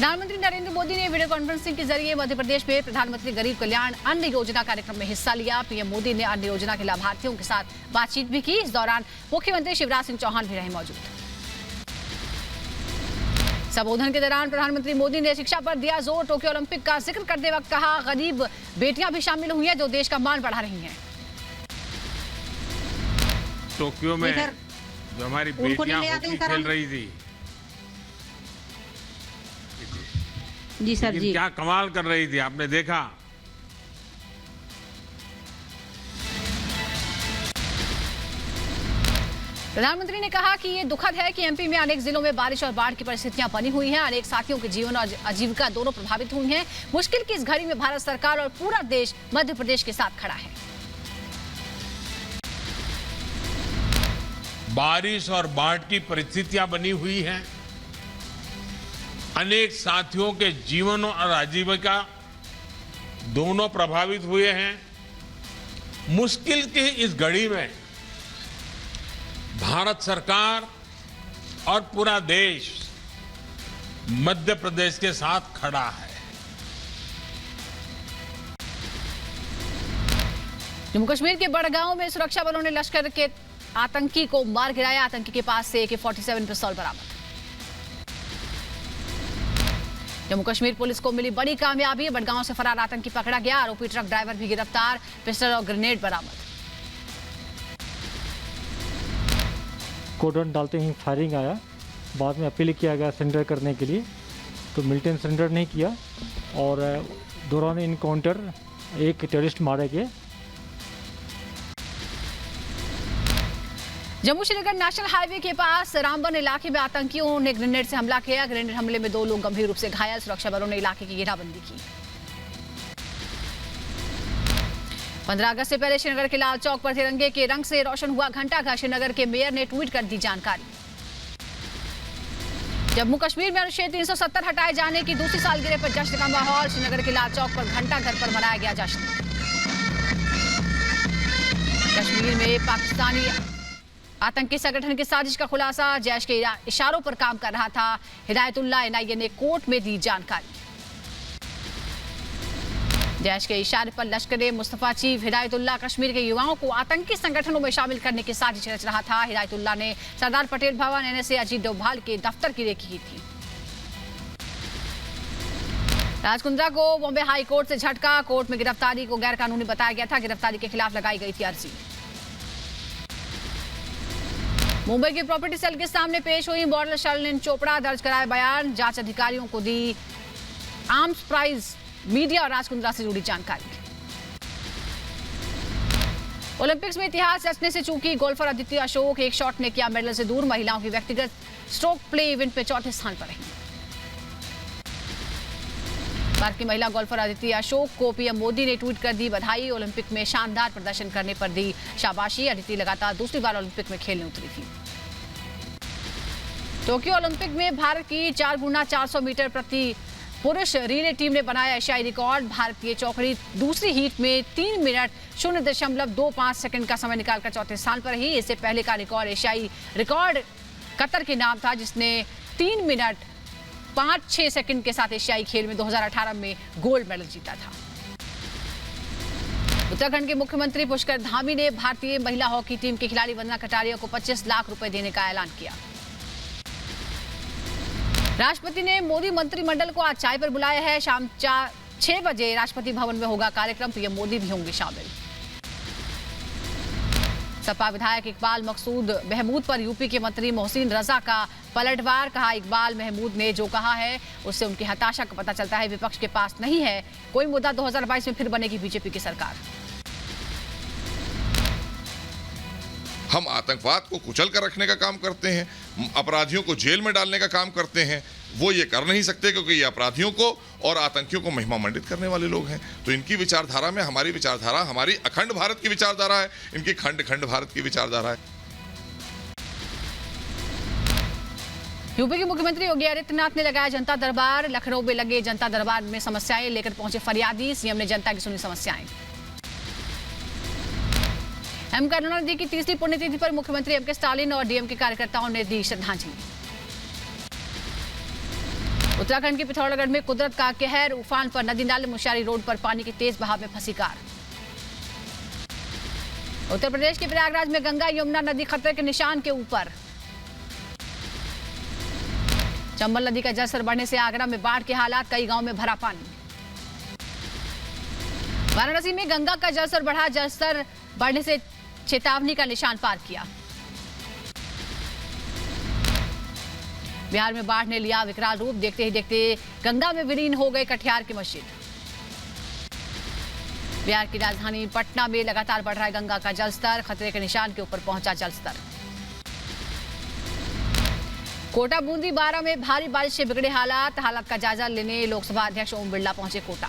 प्रधानमंत्री नरेंद्र मोदी ने video conferencing के जरिए मध्य प्रदेश में प्रधानमंत्री गरीब कल्याण अन्न योजना कार्यक्रम में हिस्सा लिया। पीएम मोदी ने अन्न योजना के लाभार्थियों के साथ बातचीत भी की। इस दौरान मुख्यमंत्री शिवराज सिंह चौहान भी रहे मौजूद। संबोधन के दौरान प्रधानमंत्री मोदी ने शिक्षा पर दिया जोर। टोक्यो ओलंपिक का जिक्र करते वक्त कहा, गरीब बेटियां भी शामिल हुई हैं जो देश का मान बढ़ा रही हैं। टोक्यो में जो हमारी बेटियां हॉकी खेल रही थी, जी सर जी, क्या कमाल कर रही थी, आपने देखा। प्रधानमंत्री ने कहा कि ये दुखद है कि एमपी में अनेक जिलों में बारिश और बाढ़ की परिस्थितियां बनी हुई हैं। अनेक साथियों के जीवन और आजीविका दोनों प्रभावित हुई हैं। मुश्किल की इस घड़ी में भारत सरकार और पूरा देश मध्य प्रदेश के साथ खड़ा है। बारिश और बाढ़ की परिस्थितियां बनी हुई हैं। अनेक साथियों के जीवन और आजीविका दोनों प्रभावित हुए हैं। मुश्किल की इस घड़ी में भारत सरकार और पूरा देश मध्य प्रदेश के साथ खड़ा है। जम्मू कश्मीर के बड़गांव में सुरक्षा बलों ने लश्कर के आतंकी को मार गिराया। आतंकी के पास से AK-47 पिस्तौल बरामद। जम्मू कश्मीर पुलिस को मिली बड़ी कामयाबी। बड़गांव से फरार आतंकी पकड़ा गया। आरोपी ट्रक ड्राइवर भी गिरफ्तार। पिस्टल और ग्रेनेड बरामद। कोडन डालते ही फायरिंग आया। बाद में अपील किया गया सरेंडर करने के लिए, तो मिलिटेंट सरेंडर नहीं किया और दौरान इनकाउंटर एक टेररिस्ट मारे गए। जम्मू श्रीनगर नेशनल हाईवे के पास रामबन इलाके में आतंकियों ने ग्रेनेड से हमला किया। ग्रेनेड हमले में 2 लोग गंभीर रूप से घायल। सुरक्षा बलों ने इलाके की घेराबंदी की। 15 अगस्त से पहले श्रीनगर के लाल चौक पर तिरंगे के रंग से रोशन हुआ घंटाघर। श्रीनगर के मेयर ने ट्वीट कर दी जानकारी। जम्मू कश्मीर में अनुच्छेद 370 हटाए जाने की दूसरी सालगिरह पर जश्न का माहौल। श्रीनगर के लाल चौक पर घंटाघर पर मनाया गया जश्न। कश्मीर में पाकिस्तानी आतंकी संगठन की साजिश का खुलासा। जैश के इशारों पर काम कर रहा था हिदायतुल्लाह। NIA ने कोर्ट में दी जानकारी। जैश के इशारे पर लश्कर मुस्तफा चीफ हिदायतुल्लाह कश्मीर के युवाओं को आतंकी संगठनों में शामिल करने की साजिश रच रहा था। हिदायतुल्लाह ने सरदार पटेल भवन NSA अजीत डोभाल के दफ्तर की रेकी की थी। राजकुंद्रा को बॉम्बे हाई कोर्ट से झटका। कोर्ट में गिरफ्तारी को गैर कानूनी बताया गया था। गिरफ्तारी के खिलाफ लगाई गई थी अर्जी। मुंबई की प्रॉपर्टी सेल के सामने पेश हुई मॉडल शर्लिन चोपड़ा। दर्ज कराए बयान। जांच अधिकारियों को दी आर्म्स प्राइज, मीडिया और राजकुंद्रा से जुड़ी जानकारी। ओलंपिक्स में इतिहास रचने से चूकी गोल्फर अदिति अशोक। एक शॉट में किया मेडल से दूर। महिलाओं की व्यक्तिगत स्ट्रोक प्ले इवेंट में 4थे स्थान पर रही। भारत की महिला गोल्फर अदिति अशोक को पीएम मोदी ने ट्वीट कर दी बधाई। ओलंपिक में शानदार प्रदर्शन करने पर दी शाबाशी। अदिति लगातार दूसरी बार ओलंपिक में खेलने उतरी थी। टोक्यो ओलंपिक में भारत की 4x400 मीटर प्रति पुरुष रिले टीम ने बनाया एशियाई रिकॉर्ड। भारतीय चौकड़ी दूसरी हीट में 3 मिनट 0.25 सेकंड का समय निकालकर 4थे स्थान पर रही। इससे पहले का रिकॉर्ड एशियाई रिकॉर्ड कतर के नाम था, जिसने 3 मिनट 5-6 सेकंड के साथ एशियाई खेल में 2018 में गोल्ड मेडल जीता था। उत्तराखंड के मुख्यमंत्री पुष्कर धामी ने भारतीय महिला हॉकी टीम के खिलाड़ी वंदना कटारिया को 25 लाख रुपए देने का ऐलान किया। राष्ट्रपति ने मोदी मंत्रिमंडल को आज चाय पर बुलाया है। शाम 6 बजे राष्ट्रपति भवन में होगा कार्यक्रम। पीएम मोदी भी होंगे शामिल। सपा विधायक इकबाल मकसूद महमूद पर यूपी के मंत्री मोहसिन रजा का पलटवार। कहा, इकबाल महमूद ने जो कहा है उससे उनकी हताशा का पता चलता है। विपक्ष के पास नहीं है कोई मुद्दा। 2022 में फिर बनेगी बीजेपी की सरकार। हम आतंकवाद को कुचल कर रखने का काम करते हैं, अपराधियों को जेल में डालने का काम करते हैं। वो ये कर नहीं सकते क्योंकि ये अपराधियों को और आतंकियों को महिमा मंडित करने वाले लोग हैं। तो इनकी विचारधारा में हमारी विचारधारा, हमारी अखंड भारत की विचारधारा है, इनकी खंड खंड भारत की विचारधारा है। यूपी के मुख्यमंत्री योगी आदित्यनाथ ने लगाया जनता दरबार। लखनऊ में लगे जनता दरबार में समस्याएं लेकर पहुंचे फरियादी। सीएम ने जनता की सुनी समस्याएं। एम करुणानिधि की तीसरी पुण्यतिथि पर मुख्यमंत्री एम के स्टालिन और डीएमके कार्यकर्ताओं ने दी श्रद्धांजलि। उत्तराखंड के पिथौरागढ़ में कुदरत का कहर, उफान पर नदी नाले मुशारी रोड पर पानी के तेज बहाव में फंसी कार। उत्तर प्रदेश के प्रयागराज में गंगा यमुना नदी खतरे के निशान के ऊपर। चंबल नदी का जलस्तर बढ़ने से आगरा में बाढ़ के हालात, कई गांव में भरा पानी। वाराणसी में गंगा का जलस्तर बढ़ा, जलस्तर बढ़ने से चेतावनी का निशान पार किया। बिहार में बाढ़ ने लिया विकराल रूप, देखते ही देखते गंगा में विलीन हो गए कटिहार की मस्जिद। बिहार की राजधानी पटना में लगातार बढ़ रहा है गंगा का जलस्तर, खतरे के निशान के ऊपर पहुंचा जलस्तर। कोटा बूंदी बारा में भारी बारिश से बिगड़े हालात का जायजा लेने लोकसभा अध्यक्ष ओम बिरला पहुंचे कोटा।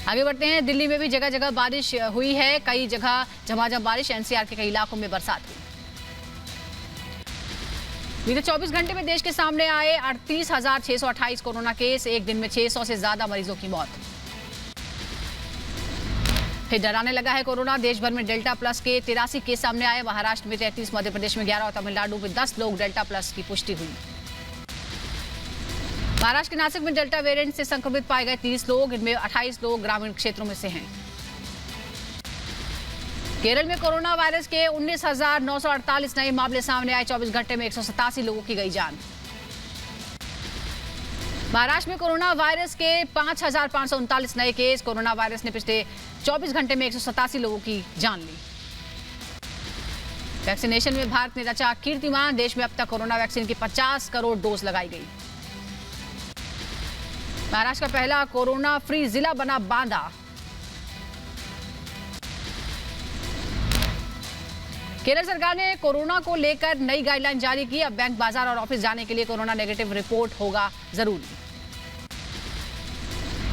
आगे बढ़ते हैं, दिल्ली में भी जगह जगह बारिश हुई है, कई जगह झमाझम बारिश, एनसीआर के कई इलाकों में बरसात हुई। बीते 24 घंटे में देश के सामने आए 38,628 कोरोना केस, एक दिन में 600 से ज्यादा मरीजों की मौत। फिर डराने लगा है कोरोना, देश भर में डेल्टा प्लस के 83 केस सामने आए। महाराष्ट्र में 33, मध्य प्रदेश में 11 और तमिलनाडु में 10 लोग डेल्टा प्लस की पुष्टि हुई। महाराष्ट्र के नासिक में डेल्टा वेरिएंट से संक्रमित पाए गए 30 लोग, इनमें 28 लोग ग्रामीण क्षेत्रों में से हैं। केरल में कोरोना वायरस के 19,948 नए मामले सामने आए, 24 घंटे में 187 लोगों की गई जान। महाराष्ट्र में कोरोना वायरस के 5,539 नए केस, कोरोना वायरस ने पिछले 24 घंटे में 187 लोगों की जान ली। वैक्सीनेशन में भारत ने रचा कीर्तिमान, देश में अब तक कोरोना वैक्सीन की 50 करोड़ डोज लगाई गई। महाराष्ट्र का पहला कोरोना फ्री जिला बना बांदा। केरल सरकार ने कोरोना को लेकर नई गाइडलाइन जारी की, अब बैंक, बाजार और ऑफिस जाने के लिए कोरोना नेगेटिव रिपोर्ट होगा जरूरी।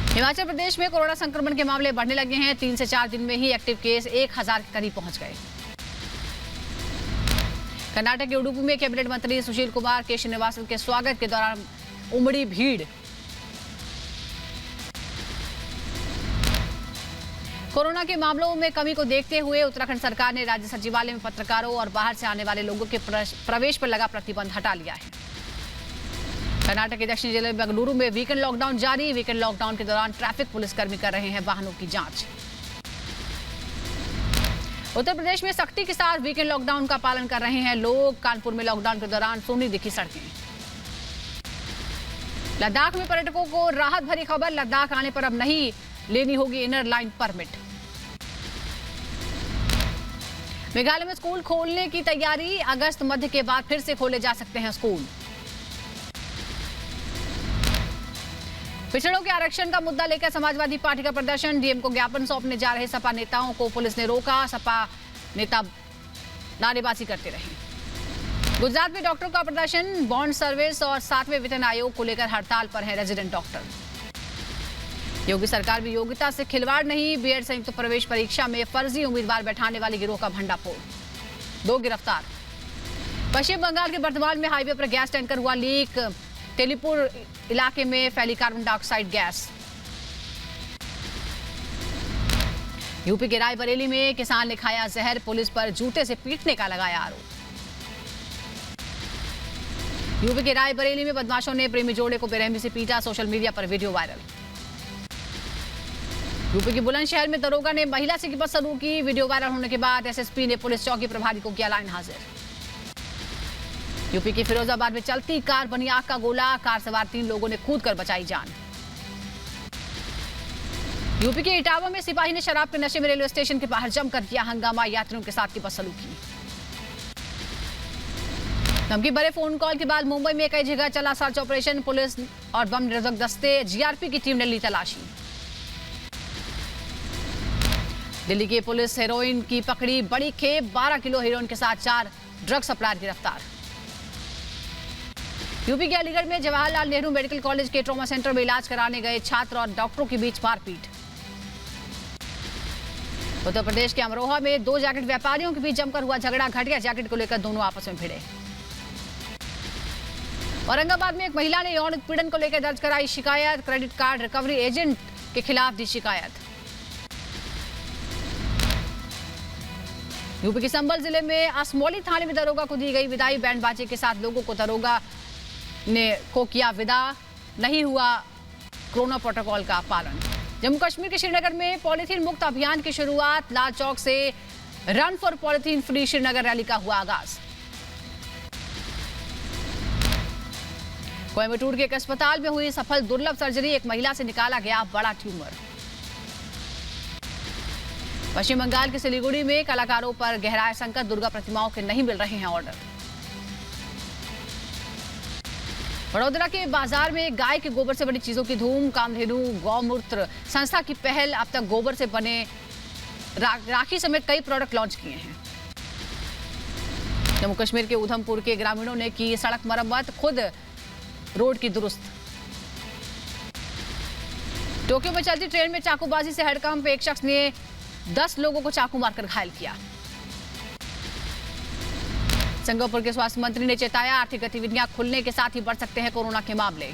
हिमाचल प्रदेश में कोरोना संक्रमण के मामले बढ़ने लगे हैं, 3 से 4 दिन में ही एक्टिव केस 1,000 के करीब पहुंच गए। कर्नाटक के उडुपी में कैबिनेट मंत्री सुशील कुमार के श्रीनिवासन के स्वागत के दौरान उमड़ी भीड़। कोरोना के मामलों में कमी को देखते हुए उत्तराखंड सरकार ने राज्य सचिवालय में पत्रकारों और बाहर से आने वाले लोगों के प्रवेश पर लगा प्रतिबंध हटा लिया है। कर्नाटक के दक्षिणी जिले बेंगलुरु में वीकेंड लॉकडाउन जारी, वीकेंड लॉकडाउन के दौरान ट्रैफिक पुलिसकर्मी कर रहे हैं वाहनों की जांच। उत्तर प्रदेश में सख्ती के साथ वीकेंड लॉकडाउन का पालन कर रहे हैं लोग, कानपुर में लॉकडाउन के दौरान सोनी दिखी सड़कें। लद्दाख में पर्यटकों को राहत भरी खबर, लद्दाख आने पर अब नहीं लेनी होगी इनर लाइन परमिट। मेघालय में स्कूल खोलने की तैयारी, अगस्त मध्य के बाद फिर से खोले जा सकते हैं स्कूल। पिछड़ों के आरक्षण का मुद्दा लेकर समाजवादी पार्टी का प्रदर्शन, डीएम को ज्ञापन सौंपने जा रहे सपा नेताओं को पुलिस ने रोका, सपा नेता नारेबाजी करते रहे। गुजरात में डॉक्टरों का प्रदर्शन, बॉन्ड सर्विस और 7वें वेतन आयोग को लेकर हड़ताल पर है रेजिडेंट डॉक्टर। योगी सरकार भी योग्यता से खिलवाड़ नहीं, बीएड संयुक्त प्रवेश परीक्षा में फर्जी उम्मीदवार बैठाने वाले गिरोह का भंडाफोड़, 2 गिरफ्तार। पश्चिम बंगाल के बर्धमान में हाईवे पर गैस टैंकर हुआ लीक, तेलीपुर इलाके में फैली कार्बन डाइऑक्साइड गैस। यूपी के रायबरेली में किसान ने खाया जहर, पुलिस पर जूते से पीटने का लगाया आरोप। यूपी के रायबरेली में बदमाशों ने प्रेमी जोड़े को बेरहमी से पीटा, सोशल मीडिया पर वीडियो वायरल। यूपी के बुलंदशहर में दरोगा ने महिला से बदसलूकी की, वीडियो वायरल होने के बाद एसएसपी ने पुलिस चौकी प्रभारी को किया लाइन हाजिर। यूपी के फिरोजाबाद में चलती कार बनी आग का गोला, कार सवार 3 लोगों ने कूदकर बचाई जान। यूपी के इटावा में सिपाही ने शराब के नशे में रेलवे स्टेशन के बाहर जमकर किया हंगामा, यात्रियों के साथ की बदसलूकी। धमकी भरे फोन कॉल के बाद मुंबई में कई जगह चला सर्च ऑपरेशन, पुलिस और बम निरोधक दस्ते, जीआरपी की टीम ने ली तलाशी। दिल्ली की पुलिस हेरोइन की पकड़ी, बड़ी खेप, 12 किलो हेरोइन के साथ 4 ड्रग सप्लायर गिरफ्तार। यूपी के अलीगढ़ में जवाहरलाल नेहरू मेडिकल कॉलेज के ट्रॉमा सेंटर में इलाज कराने गए छात्र और डॉक्टरों के बीच मारपीट। उत्तर प्रदेश के अमरोहा में 2 जैकेट व्यापारियों के बीच जमकर हुआ झगड़ा, घटिया जैकेट को लेकर दोनों आपस में भिड़े। औरंगाबाद में एक महिला ने यौन उत्पीड़न को लेकर दर्ज कराई शिकायत, क्रेडिट कार्ड रिकवरी एजेंट के खिलाफ दी शिकायत। यूपी के संभल जिले में असमौली थाने में दरोगा को दी गई विदाई। बैंड बाजे के साथ लोगों को दरोगा ने किया विदा। नहीं हुआ कोरोना प्रोटोकॉल का पालन। जम्मू कश्मीर के श्रीनगर में पॉलीथीन मुक्त अभियान की शुरुआत। लाल चौक से run for polythene free Srinagar rally का हुआ आगाज। कोयम्बटूर के एक अस्पताल में हुई सफल दुर्लभ सर्जरी। एक महिला से निकाला गया बड़ा ट्यूमर। पश्चिम बंगाल के सिलीगुड़ी में कलाकारों पर गहराया संकट। दुर्गा प्रतिमाओं के नहीं मिल रहे हैं ऑर्डर। वडोदरा के बाजार में गाय के गोबर से बनी चीजों की धूम। कामधेनु गौमूत्र संस्था की पहल। अब तक गोबर से बने राखी समेत कई प्रोडक्ट लॉन्च किए हैं। जम्मू कश्मीर के उधमपुर के ग्रामीणों ने की सड़क मरम्मत। खुद रोड की दुरुस्त। टोक्यो में चलती ट्रेन में चाकूबाजी से हड़कंप। एक शख्स ने 10 लोगों को चाकू मारकर घायल किया। सिंगापुर के स्वास्थ्य मंत्री ने चेताया आर्थिक गतिविधियां खुलने के साथ ही बढ़ सकते हैं कोरोना के मामले।